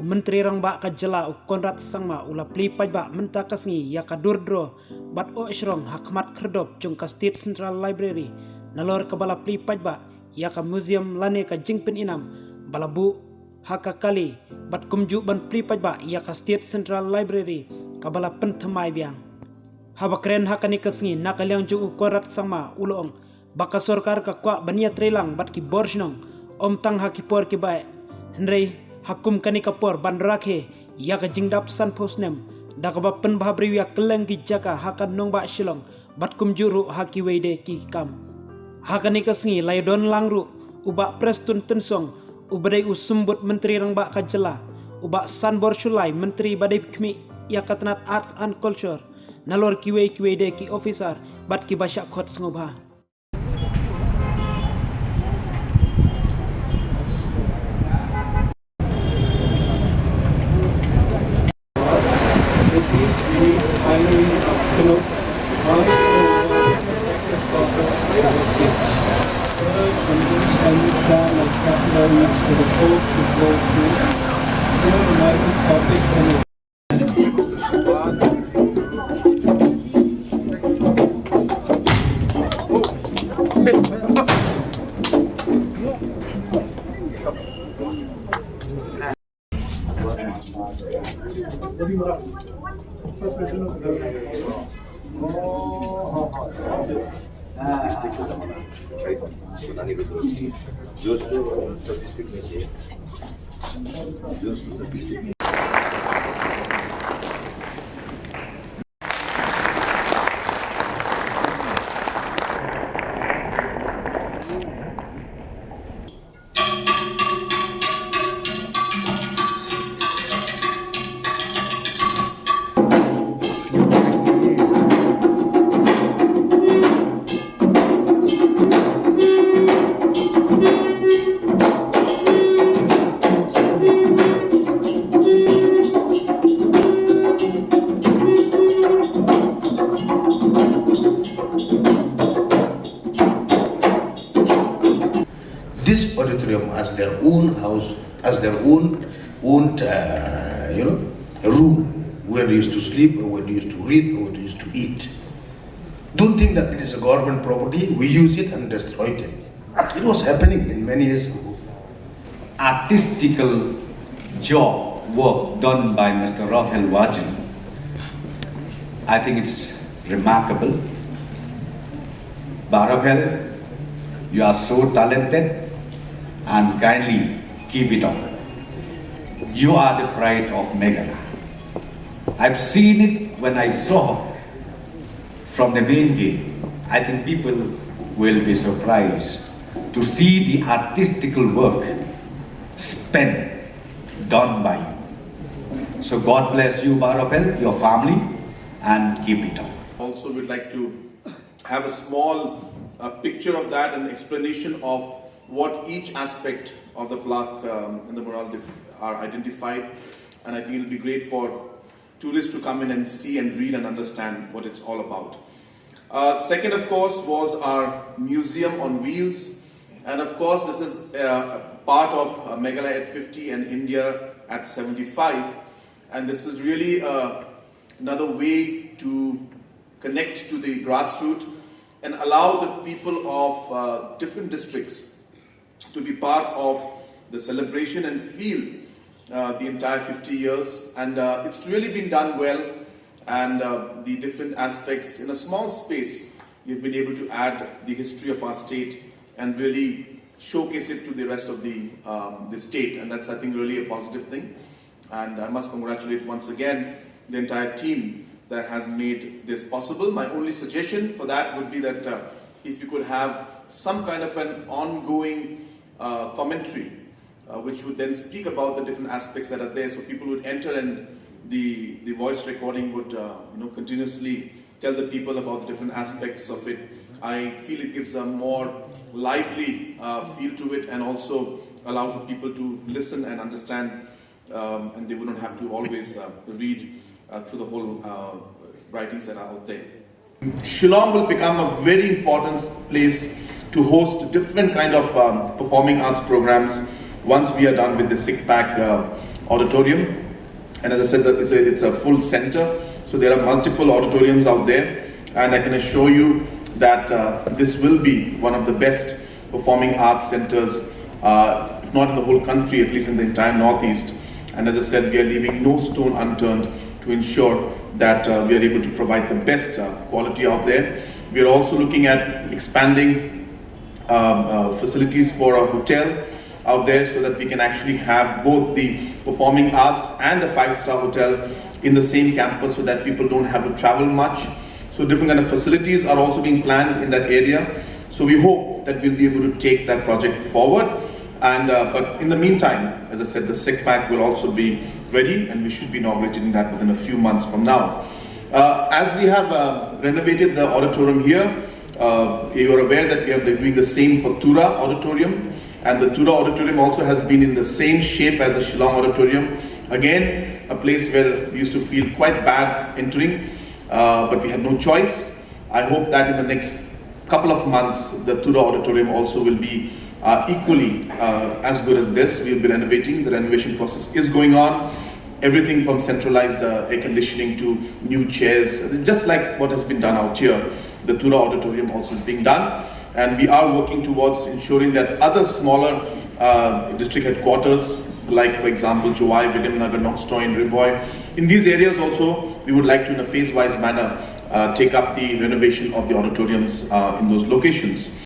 menteri rang ba ka jela konrat sangma ula plipaj ba menta kasngi ya ka durdro bat o shrong hakmat khrdop chung ka State Central Library nalor ka bala plipaj ba ya ka museum lane ka jingpin inam balabu haka kali bat kumju ban plipaj ba ya ka State Central Library ka bala pen Thymmai biang haba kren hakani kasngi nakalyang ju konrat sangma ulong baka sorkar ka kwa bania trelang bat ki borshnong om tang hakipor ki bae hendrei hakum kani kapor ban rakhe ya ka jingdap san posnem da ka pen bhabri ya keleng ki jaka hakan nong ba shilong bat kum juru haki weide ki kam hakani kasngi laydon langru uba prestun tensong ubadai usumbut menteri rang ba ka jela uba san borshulai menteri badai kmi ya katnat arts and culture nalor ki weide ki officer bat ki basyak khot ngobha This auditorium has their own house, has their own room where they used to sleep, or where they used to read, or they used to eat. Don't think that it is a government property. We use it and destroy it. It was happening in many years ago. Artistical work done by Mr. Raphael Wajan. I think it's remarkable. Raphael, you are so talented and kindly keep it up. You are the pride of Meghalaya. I've seen it when I saw from the main gate. I think people will be surprised to see the artistical work done by you. So God bless you, Raphael, your family, and keep it up. Also, we'd like to have a small picture of that and explanation of what each aspect of the plaque and the mural are identified, and I think it'll be great for tourists to come in and see and read and understand what it's all about. Second, of course, was our museum on wheels, and of course this is part of Meghalaya at 50 and India at 75, and this is really another way to connect to the grassroots and allow the people of different districts to be part of the celebration and feel the entire 50 years. And it's really been done well, and the different aspects in a small space, we've been able to add the history of our state and really showcase it to the rest of the state, and that's, I think, really a positive thing. And I must congratulate once again the entire team that has made this possible. My only suggestion for that would be that if you could have some kind of an ongoing commentary which would then speak about the different aspects that are there, so people would enter and the voice recording would continuously tell the people about the different aspects of it. I feel it gives a more lively feel to it, and also allows the people to listen and understand, and they wouldn't have to always read through the whole writings that are out there. Shillong will become a very important place to host different kind of performing arts programs once we are done with the Sikh Pack auditorium. And as I said, it's a full center. So there are multiple auditoriums out there. And I can assure you that this will be one of the best performing arts centers, if not in the whole country, at least in the entire Northeast. And as I said, we are leaving no stone unturned to ensure that we are able to provide the best quality out there. We are also looking at expanding facilities for a hotel out there so that we can actually have both the performing arts and a 5-star hotel in the same campus so that people don't have to travel much. So different kind of facilities are also being planned in that area. So we hope that we'll be able to take that project forward. And but in the meantime, as I said, the SECPAC will also be ready, and we should be inaugurating that within a few months from now. As we have renovated the auditorium here, you are aware that we are doing the same for Tura Auditorium, and the Tura Auditorium also has been in the same shape as the Shillong Auditorium. Again, a place where we used to feel quite bad entering, but we had no choice. I hope that in the next couple of months, the Tura Auditorium also will be equally as good as this. We'll be renovating. The renovation process is going on. Everything from centralized air conditioning to new chairs, just like what has been done out here. The Tura Auditorium also is being done. And we are working towards ensuring that other smaller district headquarters, like for example, Jowai, Williamnagar, Knoxtoy, Riboy, in these areas also, we would like to in a phase-wise manner take up the renovation of the auditoriums in those locations.